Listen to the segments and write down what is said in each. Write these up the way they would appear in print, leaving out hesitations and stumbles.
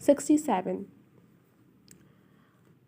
67।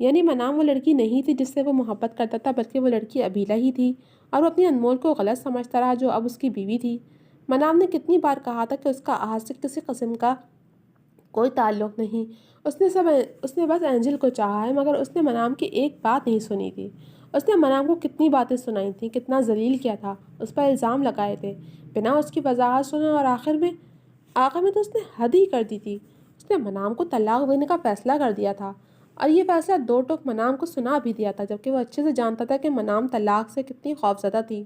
یعنی منام وہ لڑکی نہیں تھی جس سے وہ محبت کرتا تھا، بلکہ وہ لڑکی ابیلا ہی تھی، اور وہ اپنی انمول کو غلط سمجھتا رہا جو اب اس کی بیوی تھی۔ منام نے کتنی بار کہا تھا کہ اس کا آج سے کسی قسم کا کوئی تعلق نہیں، اس نے بس اینجل کو چاہا ہے، مگر اس نے منام کی ایک بات نہیں سنی تھی۔ اس نے منام کو کتنی باتیں سنائی تھیں، کتنا ذلیل کیا تھا، اس پر الزام لگائے تھے بنا اس کی وضاحت سنے، اور آخر میں تو اس نے حد ہی کر دی تھی۔ اس نے منام کو طلاق دینے کا فیصلہ کر دیا تھا، اور یہ فیصلہ دو ٹوک منام کو سنا بھی دیا تھا، جبکہ وہ اچھے سے جانتا تھا کہ منام طلاق سے کتنی خوفزدہ تھی۔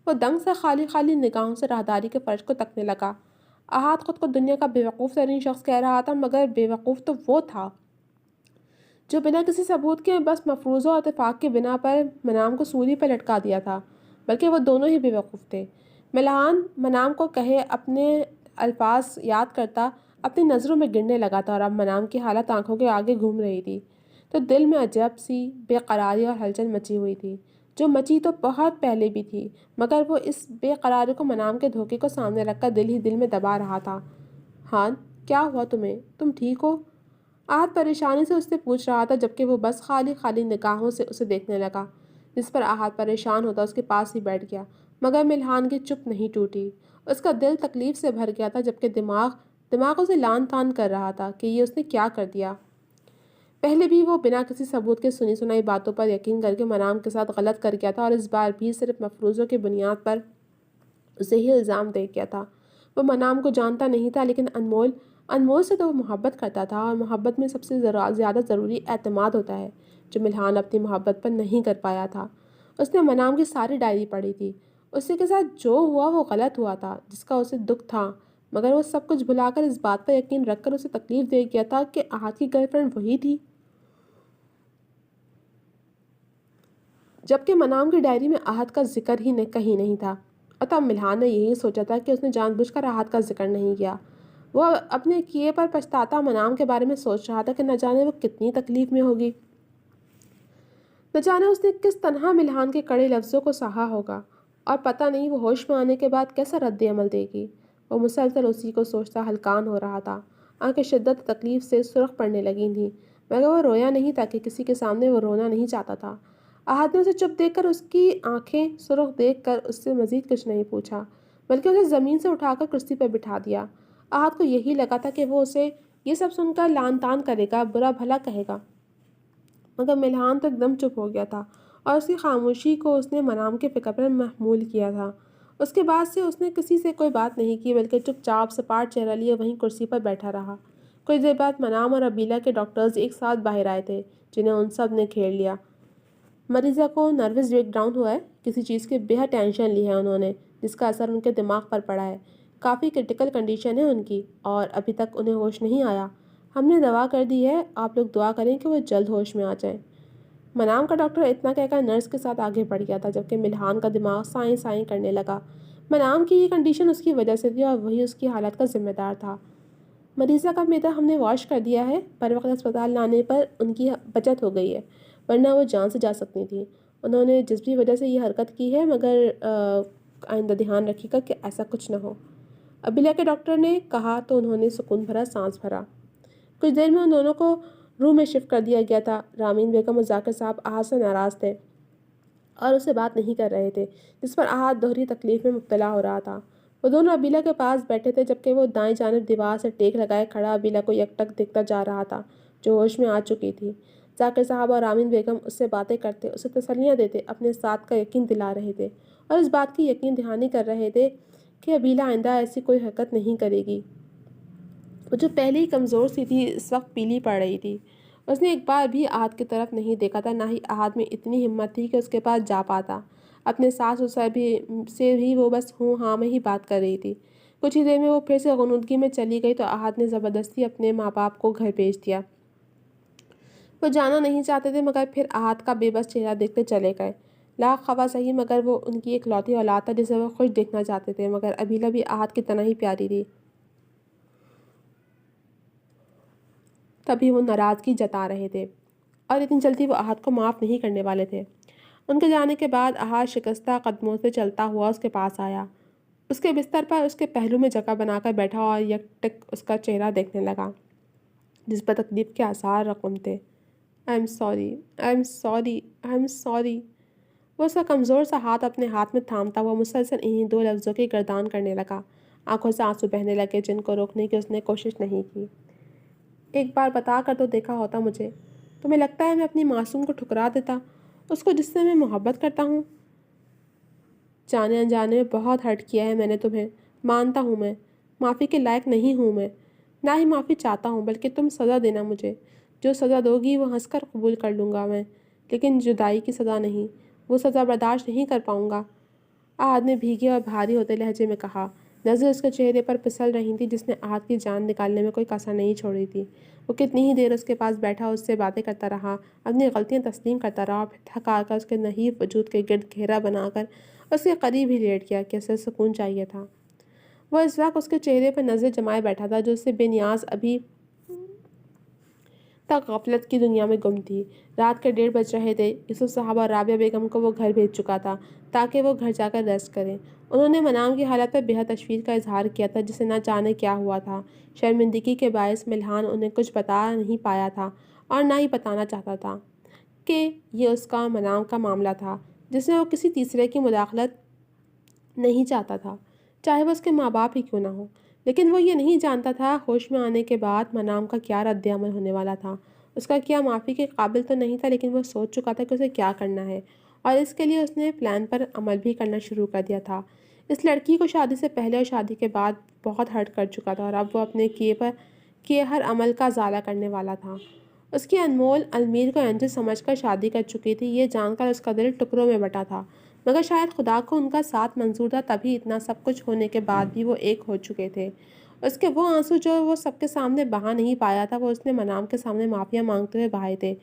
وہ دنگ سے خالی خالی نگاہوں سے راہداری کے فرش کو تکنے لگا۔ احاد خود کو دنیا کا بیوقوف ترین شخص کہہ رہا تھا، مگر بیوقوف تو وہ تھا جو بنا کسی ثبوت کے بس مفروضہ اور اتفاق کی بنا پر منام کو سولی پر لٹکا دیا تھا، بلکہ وہ دونوں ہی بیوقوف تھے۔ ملہان منام کو کہے اپنے الفاظ یاد کرتا اپنی نظروں میں گرنے لگا تھا، اور اب منام کی حالت آنکھوں کے آگے گھوم رہی تھی تو دل میں عجب سی بے قراری اور ہلچل مچی ہوئی تھی، جو مچی تو بہت پہلے بھی تھی، مگر وہ اس بے قراری کو منام کے دھوکے کو سامنے رکھ کر دل ہی دل میں دبا رہا تھا۔ ہان، کیا ہوا تمہیں؟ تم ٹھیک ہو؟ آہت پریشانی سے اس سے پوچھ رہا تھا، جبکہ وہ بس خالی خالی نگاہوں سے اسے دیکھنے لگا۔ جس پر آہت پریشان ہوتا اس کے پاس ہی بیٹھ گیا، مگر ملہان کی چپ نہیں ٹوٹی۔ اس کا دل تکلیف سے بھر گیا تھا، جبکہ دماغ اسے لان تان کر رہا تھا کہ یہ اس نے کیا کر دیا۔ پہلے بھی وہ بنا کسی ثبوت کے سنی سنائی باتوں پر یقین کر کے منام کے ساتھ غلط کر گیا تھا، اور اس بار بھی صرف مفروضوں کی بنیاد پر اسے ہی الزام دے گیا تھا۔ وہ منام کو جانتا نہیں تھا، لیکن انمول سے تو وہ محبت کرتا تھا، اور محبت میں سب سے زیادہ ضروری اعتماد ہوتا ہے، جو ملہان اپنی محبت پر نہیں کر پایا تھا۔ اس نے منام کی ساری ڈائری پڑھی تھی۔ اسی کے ساتھ جو ہوا وہ غلط ہوا تھا، جس کا اسے دکھ تھا، مگر وہ سب کچھ بھلا کر اس بات پر یقین رکھ کر اسے تکلیف دے گیا تھا کہ احاد کی گرل فرینڈ وہی تھی، جبکہ منام کی ڈائری میں احاد کا ذکر ہی کہیں نہیں تھا۔ اور تب ملہان نے یہی سوچا تھا کہ اس نے جان بوجھ کر احاد کا ذکر نہیں کیا۔ وہ اپنے کیے پر پچھتاتا منام کے بارے میں سوچ رہا تھا کہ نہ جانے وہ کتنی تکلیف میں ہوگی، نہ جانے اس نے کس طرح ملہان کے کڑے لفظوں کو سہا ہوگا، اور پتہ نہیں وہ ہوش میں آنے کے بعد کیسا رد عمل دے گی۔ وہ مسلسل اسی کو سوچتا ہلکان ہو رہا تھا۔ آنکھیں شدت تکلیف سے سرخ پڑنے لگی تھیں، مگر وہ رویا نہیں تھا کہ کسی کے سامنے وہ رونا نہیں چاہتا تھا۔ احاد نے اسے چپ دیکھ کر، اس کی آنکھیں سرخ دیکھ کر اس سے مزید کچھ نہیں پوچھا، بلکہ اسے زمین سے اٹھا کر کرسی پر بٹھا دیا۔ احاد کو یہی لگا تھا کہ وہ اسے یہ سب سن کر لان تان کرے گا، برا بھلا کہے گا، مگر ملہان تو ایک دم چپ ہو گیا تھا، اور اس کی خاموشی کو اس نے منام کے فکر پر محمول کیا تھا۔ اس کے بعد سے اس نے کسی سے کوئی بات نہیں کی، بلکہ چپ چاپ سپاٹ چہرہ لیے وہیں کرسی پر بیٹھا رہا۔ کچھ دیر بعد منام اور ابیلا کے ڈاکٹرز ایک ساتھ باہر آئے تھے، جنہیں ان سب نے گھیر لیا۔ مریضہ کو نروس بریک ڈاؤن ہوا ہے، کسی چیز کی بے حد ٹینشن لی ہے انہوں نے، جس کا اثر ان کے دماغ پر پڑا ہے۔ کافی کرٹیکل کنڈیشن ہے ان کی، اور ابھی تک انہیں ہوش نہیں آیا۔ ہم نے دوا کر دی ہے، آپ لوگ دعا کریں کہ وہ جلد ہوش میں آ جائیں۔ منام کا ڈاکٹر اتنا کہہ کر نرس کے ساتھ آگے بڑھ گیا تھا، جبکہ ملہان کا دماغ سائیں سائیں کرنے لگا۔ منام کی یہ کنڈیشن اس کی وجہ سے تھی، اور وہی اس کی حالت کا ذمہ دار تھا۔ مریضہ کا معدہ ہم نے واش کر دیا ہے، پر وقت اسپتال لانے پر ان کی بچت ہو گئی ہے، ورنہ وہ جان سے جا سکتی تھیں۔ انہوں نے جس بھی وجہ سے یہ حرکت کی ہے، مگر آئندہ دھیان رکھیے گا کہ ایسا کچھ نہ ہو، ابیلا کے ڈاکٹر نے کہا تو انہوں نے سکون بھرا سانس بھرا۔ کچھ دیر میں ان دونوں کو روم میں شفٹ کر دیا گیا تھا۔ رامین بیگم اور ذاکر صاحب احاد سے ناراض تھے اور اس سے بات نہیں کر رہے تھے، جس پر احاد دوہری تکلیف میں مبتلا ہو رہا تھا۔ وہ دونوں ابیلا کے پاس بیٹھے تھے، جبکہ وہ دائیں جانب دیوار سے ٹیک لگائے کھڑا ابیلا کو یک ٹک دیکھتا جا رہا تھا، جو ہوش میں آ چکی تھی۔ ذاکر صاحب اور رامین بیگم اس سے باتیں کرتے، اسے تسلیاں دیتے، اپنے ساتھ کا یقین دلا رہے تھے، اور اس بات کی یقین دہانی کر رہے تھے کہ ابیلا آئندہ ایسی کوئی حرکت نہیں کرے گی۔ وہ جو پہلے ہی کمزور سی تھی، اس وقت پیلی پڑ رہی تھی۔ اس نے ایک بار بھی احاد کی طرف نہیں دیکھا تھا، نہ ہی احاد میں اتنی ہمت تھی کہ اس کے پاس جا پاتا۔ اپنے ساس سے بھی وہ بس ہوں ہاں میں ہی بات کر رہی تھی۔ کچھ ہی دیر میں وہ پھر سے غنودگی میں چلی گئی تو احاد نے زبردستی اپنے ماں باپ کو گھر بھیج دیا۔ وہ جانا نہیں چاہتے تھے، مگر پھر احاد کا بے بس چہرہ دیکھتے چلے گئے۔ لاکھ خواہ صحیح، مگر وہ ان کی اکلوتی اولاد تھا جسے وہ خوش دیکھنا چاہتے تھے، مگر ابیلا بھی احاد کی طرح ہی پیاری تھی۔ تبھی وہ ناراضگی جتا رہے تھے، اور اتنی جلدی وہ احاد کو معاف نہیں کرنے والے تھے۔ ان کے جانے کے بعد احاد شکستہ قدموں سے چلتا ہوا اس کے پاس آیا، اس کے بستر پر اس کے پہلو میں جگہ بنا کر بیٹھا اور یک ٹک اس کا چہرہ دیکھنے لگا، جس پر تکلیف کے آثار رقم تھے۔ I am sorry, I am sorry, I am sorry. وہ اس کا کمزور سا ہاتھ اپنے ہاتھ میں تھامتا ہوا مسلسل انہیں دو لفظوں کی گردان کرنے لگا۔ آنکھوں سے آنسو بہنے لگے جن کو روکنے کی اس نے کوشش نہیں کی۔ ایک بار بتا کر تو دیکھا ہوتا مجھے۔ تمہیں لگتا ہے میں اپنی معصوم کو ٹھکرا دیتا، اس کو جس سے میں محبت کرتا ہوں؟ جانے انجانے میں بہت ہرٹ کیا ہے میں نے تمہیں، مانتا ہوں میں، معافی کے لائق نہیں ہوں میں، نہ ہی معافی چاہتا ہوں، بلکہ تم سزا دینا مجھے، جو سزا دو گی وہ ہنس کر قبول کر لوں گا میں، لیکن جدائی کی سزا نہیں، وہ سزا برداشت نہیں کر پاؤں گا۔ آہد نے بھیگے اور بھاری ہوتے لہجے میں کہا۔ نظر اس کے چہرے پر پھسل رہی تھی جس نے آہد کی جان نکالنے میں کوئی کسر نہیں چھوڑی تھی۔ وہ کتنی ہی دیر اس کے پاس بیٹھا اس سے باتیں کرتا رہا، اپنی غلطیاں تسلیم کرتا رہا، پھر تھک آ کر اس کے نحیف وجود کے گرد گھیرا بنا کر اس کے قریب ہی لیٹ گیا کہ اسے سکون چاہیے تھا۔ وہ اس وقت اس کے چہرے پر نظر جمائے بیٹھا تھا جو اس سے بے نیاز ابھی تک غفلت کی دنیا میں گم تھی۔ رات کے 1:30 بج رہے تھے۔ یوسف صاحب اور رابعہ بیگم کو وہ گھر بھیج چکا تھا تاکہ وہ گھر جا کر ریسٹ کریں۔ انہوں نے منام کی حالت پر بہت تشویش کا اظہار کیا تھا جسے نہ جانے کیا ہوا تھا۔ شرمندگی کے باعث ملحان انہیں کچھ بتا نہیں پایا تھا اور نہ ہی بتانا چاہتا تھا کہ یہ اس کا منام کا معاملہ تھا جس میں وہ کسی تیسرے کی مداخلت نہیں چاہتا تھا، چاہے وہ اس کے ماں باپ ہی کیوں نہ ہو۔ لیکن وہ یہ نہیں جانتا تھا ہوش میں آنے کے بعد منام کا کیا رد عمل ہونے والا تھا۔ اس کا کیا معافی کے قابل تو نہیں تھا لیکن وہ سوچ چکا تھا کہ اسے کیا کرنا ہے اور اس کے لیے اس نے پلان پر عمل بھی کرنا شروع کر دیا تھا۔ اس لڑکی کو شادی سے پہلے اور شادی کے بعد بہت ہرٹ کر چکا تھا اور اب وہ اپنے کیے ہر عمل کا ازالہ کرنے والا تھا۔ اس کی انمول المیر کو اینجل سمجھ کر شادی کر چکی تھی، یہ جان کر اس کا دل ٹکڑوں میں بٹا تھا، مگر شاید خدا کو ان کا ساتھ منظور تھا تبھی اتنا سب کچھ ہونے کے بعد بھی وہ ایک ہو چکے تھے۔ اس کے وہ آنسو جو وہ سب کے سامنے بہا نہیں پایا تھا وہ اس نے منام کے سامنے معافیاں مانگتے ہوئے بہائے تھے۔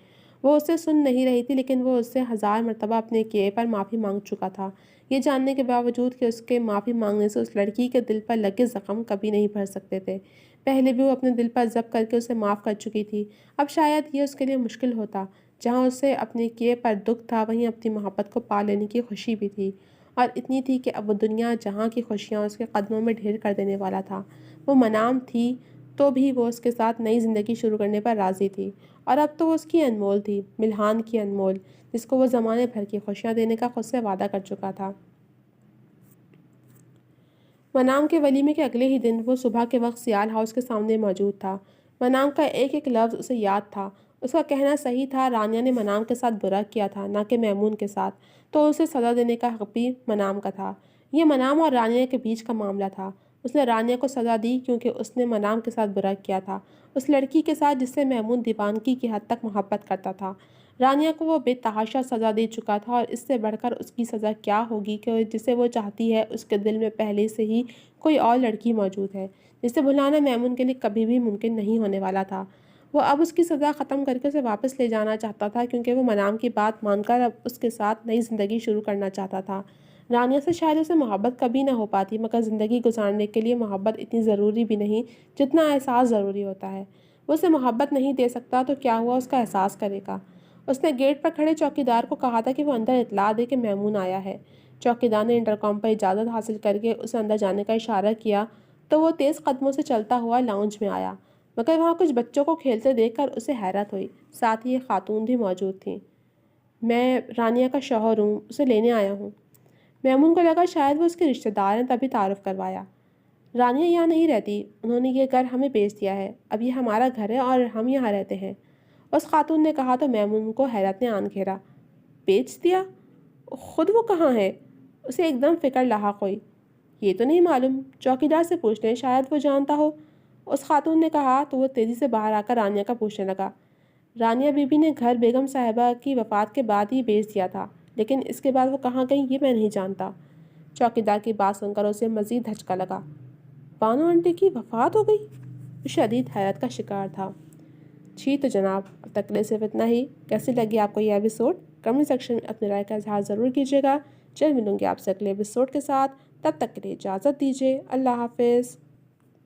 وہ اسے سن نہیں رہی تھی لیکن وہ اس سے 1000 مرتبہ اپنے کیے پر معافی مانگ چکا تھا، یہ جاننے کے باوجود کہ اس کے معافی مانگنے سے اس لڑکی کے دل پر لگے زخم کبھی نہیں بھر سکتے تھے۔ پہلے بھی وہ اپنے دل پر ضبط کر کے اسے معاف کر چکی تھی، اب شاید یہ اس کے لیے مشکل ہوتا۔ جہاں اسے اپنے کیے پر دکھ تھا وہیں اپنی محبت کو پا لینے کی خوشی بھی تھی، اور اتنی تھی کہ اب وہ دنیا جہاں کی خوشیاں اس کے قدموں میں ڈھیر کر دینے والا تھا۔ وہ منام تھی تو بھی وہ اس کے ساتھ نئی زندگی شروع کرنے پر راضی تھی، اور اب تو وہ اس کی انمول تھی، ملحان کی انمول، جس کو وہ زمانے بھر کی خوشیاں دینے کا خود سے وعدہ کر چکا تھا۔ منام کے ولیمے کے اگلے ہی دن وہ صبح کے وقت سیال ہاؤس کے سامنے موجود تھا۔ منام کا ایک ایک لفظ اسے یاد تھا۔ اس کا کہنا صحیح تھا، رانیہ نے منام کے ساتھ برا کیا تھا، نہ کہ میمون کے ساتھ، تو اسے سزا دینے کا حق بھی منام کا تھا۔ یہ منام اور رانیہ کے بیچ کا معاملہ تھا۔ اس نے رانیہ کو سزا دی کیونکہ اس نے منام کے ساتھ برا کیا تھا، اس لڑکی کے ساتھ جس سے میمون دیوانگی کی حد تک محبت کرتا تھا۔ رانیہ کو وہ بے تحاشا سزا دے چکا تھا، اور اس سے بڑھ کر اس کی سزا کیا ہوگی کہ جسے وہ چاہتی ہے اس کے دل میں پہلے سے ہی کوئی اور لڑکی موجود ہے جسے بھلانا میمون کے لیے کبھی بھی ممکن نہیں ہونے والا تھا۔ وہ اب اس کی سزا ختم کر کے اسے واپس لے جانا چاہتا تھا کیونکہ وہ منام کی بات مان کر اب اس کے ساتھ نئی زندگی شروع کرنا چاہتا تھا۔ رانیہ سے شاید اسے محبت کبھی نہ ہو پاتی، مگر زندگی گزارنے کے لیے محبت اتنی ضروری بھی نہیں جتنا احساس ضروری ہوتا ہے۔ وہ اسے محبت نہیں دے سکتا تو کیا ہوا اس کا احساس کرے گا۔ اس نے گیٹ پر کھڑے چوکیدار کو کہا تھا کہ وہ اندر اطلاع دے کہ میمون آیا ہے۔ چوکیدار نے انٹرکام پر اجازت حاصل کر کے اسے اندر جانے کا اشارہ کیا تو وہ تیز قدموں سے چلتا ہوا لاؤنج میں آیا، مگر وہاں کچھ بچوں کو کھیلتے دیکھ کر اسے حیرت ہوئی، ساتھ ہی ایک خاتون بھی موجود تھیں۔ میں رانیہ کا شوہر ہوں، اسے لینے آیا ہوں۔ میمون کو لگا شاید وہ اس کے رشتہ دار ہیں، تبھی تعارف کروایا۔ رانیہ یہاں نہیں رہتی، انہوں نے یہ گھر ہمیں بیچ دیا ہے، اب یہ ہمارا گھر ہے اور ہم یہاں رہتے ہیں، اس خاتون نے کہا تو میمون کو حیرت نے آن گھیرا۔ بیچ دیا؟ خود وہ کہاں ہے؟ اسے ایک دم فکر لاحق ہوئی۔ یہ تو نہیں معلوم، چوکیدار سے پوچھ لیں، شاید وہ جانتا ہو، اس خاتون نے کہا تو وہ تیزی سے باہر آ کر رانیہ کا پوچھنے لگا۔ رانیہ بی بی نے گھر بیگم صاحبہ کی وفات کے بعد ہی بیچ دیا تھا، لیکن اس کے بعد وہ کہاں گئی یہ میں نہیں جانتا۔ چوکیدار کی بات سن کر اسے مزید دھچکا لگا۔ بانو آنٹی کی وفات ہو گئی؟ وہ شدید حیرت کا شکار تھا۔ جی تو جناب، اب تک کے لیے صرف اتنا ہی۔ کیسی لگی آپ کو یہ ایپیسوڈ؟ کمنٹ سیکشن میں اپنی رائے کا اظہار ضرور کیجیے گا۔ جلد ملوں گی آپ سے اگلے ایپیسوڈ کے ساتھ، تب تک کے لیے اجازت دیجیے۔ اللہ حافظ۔